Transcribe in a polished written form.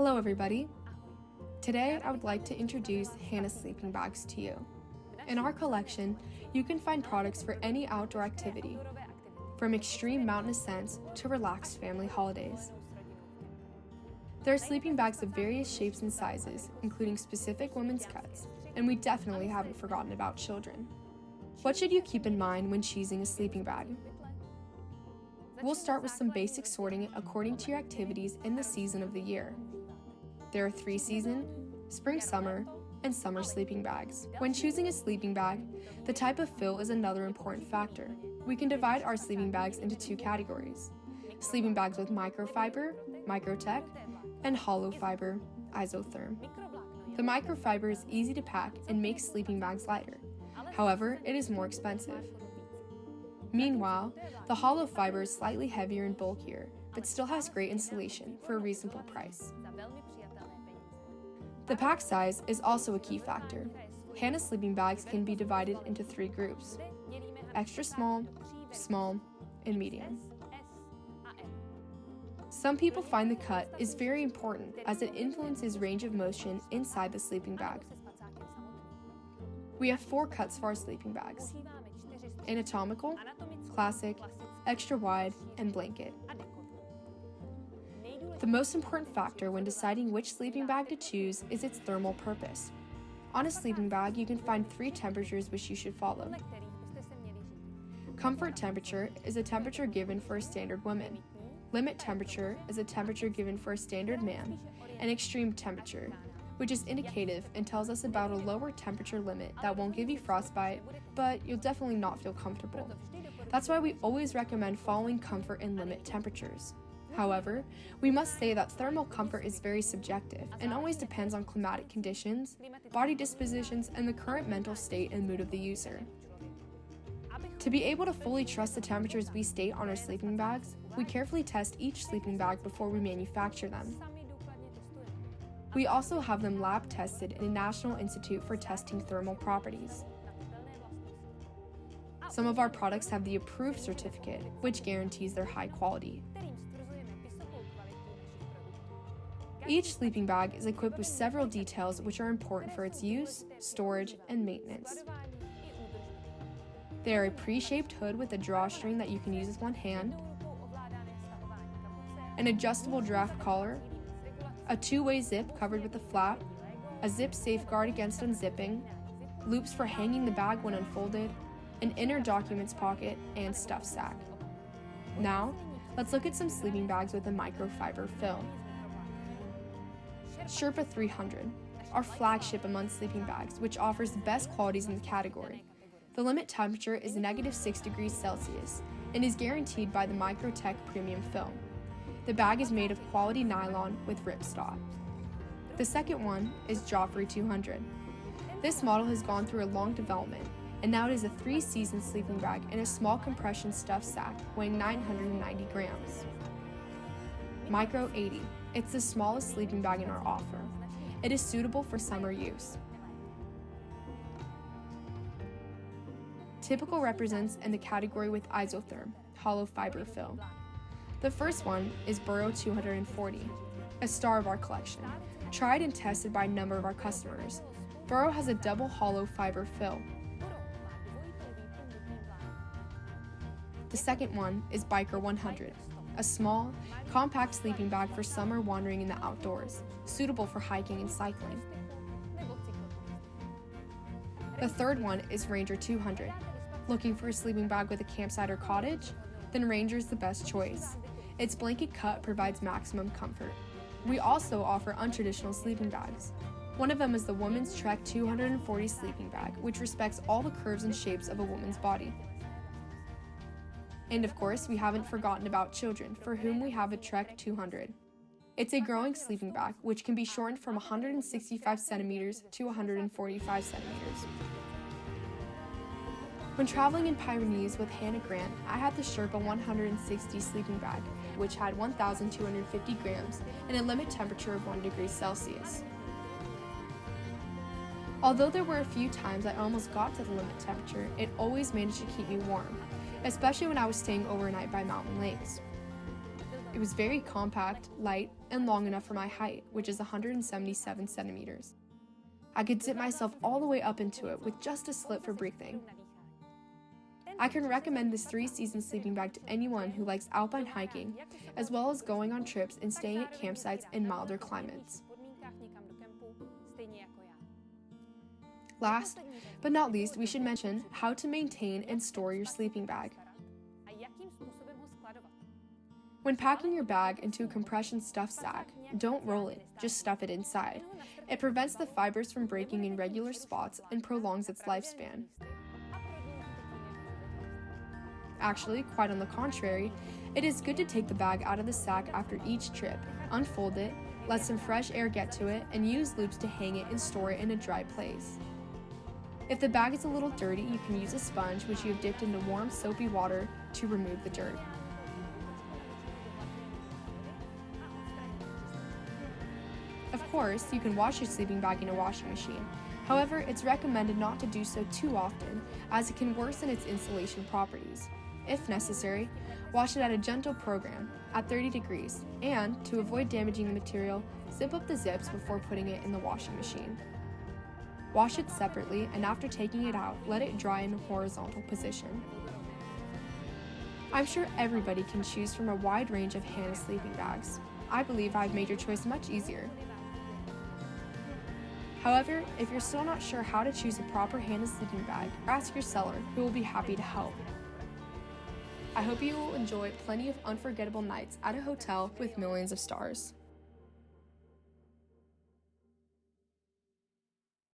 Hello everybody! Today I would like to introduce Hannah sleeping bags to you. In our collection, you can find products for any outdoor activity, from extreme mountain ascents to relaxed family holidays. There are sleeping bags of various shapes and sizes, including specific women's cuts, and we definitely haven't forgotten about children. What should you keep in mind when choosing a sleeping bag? We'll start with some basic sorting according to your activities in the season of the year. There are 3 seasons: spring, summer, and summer sleeping bags. When choosing a sleeping bag, the type of fill is another important factor. We can divide our sleeping bags into 2 categories: sleeping bags with microfiber, Micro-Tek, and hollow fiber, Isotherm. The microfiber is easy to pack and makes sleeping bags lighter. However, it is more expensive. Meanwhile, the hollow fiber is slightly heavier and bulkier, but still has great insulation for a reasonable price. The pack size is also a key factor. Hannah sleeping bags can be divided into 3 groups: extra small, small, and medium. Some people find the cut is very important as it influences range of motion inside the sleeping bag. We have 4 cuts for our sleeping bags: anatomical, classic, extra wide, and blanket. The most important factor when deciding which sleeping bag to choose is its thermal purpose. On a sleeping bag, you can find 3 temperatures which you should follow. Comfort temperature is a temperature given for a standard woman. Limit temperature is a temperature given for a standard man. And extreme temperature, which is indicative and tells us about a lower temperature limit that won't give you frostbite, but you'll definitely not feel comfortable. That's why we always recommend following comfort and limit temperatures. However, we must say that thermal comfort is very subjective and always depends on climatic conditions, body dispositions, and the current mental state and mood of the user. To be able to fully trust the temperatures we state on our sleeping bags, we carefully test each sleeping bag before we manufacture them. We also have them lab tested in a National Institute for Testing Thermal Properties. Some of our products have the approved certificate, which guarantees their high quality. Each sleeping bag is equipped with several details which are important for its use, storage, and maintenance. They are a pre-shaped hood with a drawstring that you can use with one hand, an adjustable draft collar, a 2-way zip covered with a flap, a zip safeguard against unzipping, loops for hanging the bag when unfolded, an inner documents pocket, and stuff sack. Now, let's look at some sleeping bags with a microfiber fill. Sherpa 300, our flagship among sleeping bags, which offers the best qualities in the category. The limit temperature is -6°C and is guaranteed by the Micro-Tek premium film. The bag is made of quality nylon with ripstop. The second one is Joffrey 200. This model has gone through a long development, and now it is a 3-season sleeping bag in a small compression stuff sack weighing 990 grams. Micro 80. It's the smallest sleeping bag in our offer. It is suitable for summer use. Typical represents in the category with Isotherm, hollow fiber fill. The first one is Burrow 240, a star of our collection, tried and tested by a number of our customers. Burrow has a double hollow fiber fill. The second one is Biker 100, a small, compact sleeping bag for summer wandering in the outdoors, suitable for hiking and cycling. The third one is Ranger 200. Looking for a sleeping bag with a campsite or cottage? Then Ranger is the best choice. Its blanket cut provides maximum comfort. We also offer untraditional sleeping bags. One of them is the Women's Trek 240 sleeping bag, which respects all the curves and shapes of a woman's body. And of course, we haven't forgotten about children, for whom we have a Trek 200. It's a growing sleeping bag, which can be shortened from 165 centimeters to 145 centimeters. When traveling in Pyrenees with Hannah Grant, I had the Sherpa 160 sleeping bag, which had 1,250 grams and a limit temperature of 1°C. Although there were a few times I almost got to the limit temperature, it always managed to keep me warm, especially when I was staying overnight by mountain lakes. It was very compact, light, and long enough for my height, which is 177 centimeters. I could zip myself all the way up into it with just a slit for breathing. I can recommend this 3-season sleeping bag to anyone who likes alpine hiking, as well as going on trips and staying at campsites in milder climates. Last but not least, we should mention how to maintain and store your sleeping bag. When packing your bag into a compression stuff sack, don't roll it, just stuff it inside. It prevents the fibers from breaking in regular spots and prolongs its lifespan. Actually, quite on the contrary, it is good to take the bag out of the sack after each trip, unfold it, let some fresh air get to it, and use loops to hang it and store it in a dry place. If the bag is a little dirty, you can use a sponge which you have dipped into warm, soapy water to remove the dirt. Of course, you can wash your sleeping bag in a washing machine. However, it's recommended not to do so too often, as it can worsen its insulation properties. If necessary, wash it at a gentle program, at 30 degrees, and, to avoid damaging the material, zip up the zips before putting it in the washing machine. Wash it separately, and after taking it out, let it dry in a horizontal position. I'm sure everybody can choose from a wide range of Hannah sleeping bags. I believe I've made your choice much easier. However, if you're still not sure how to choose a proper Hannah sleeping bag, ask your seller, who will be happy to help. I hope you will enjoy plenty of unforgettable nights at a hotel with millions of stars.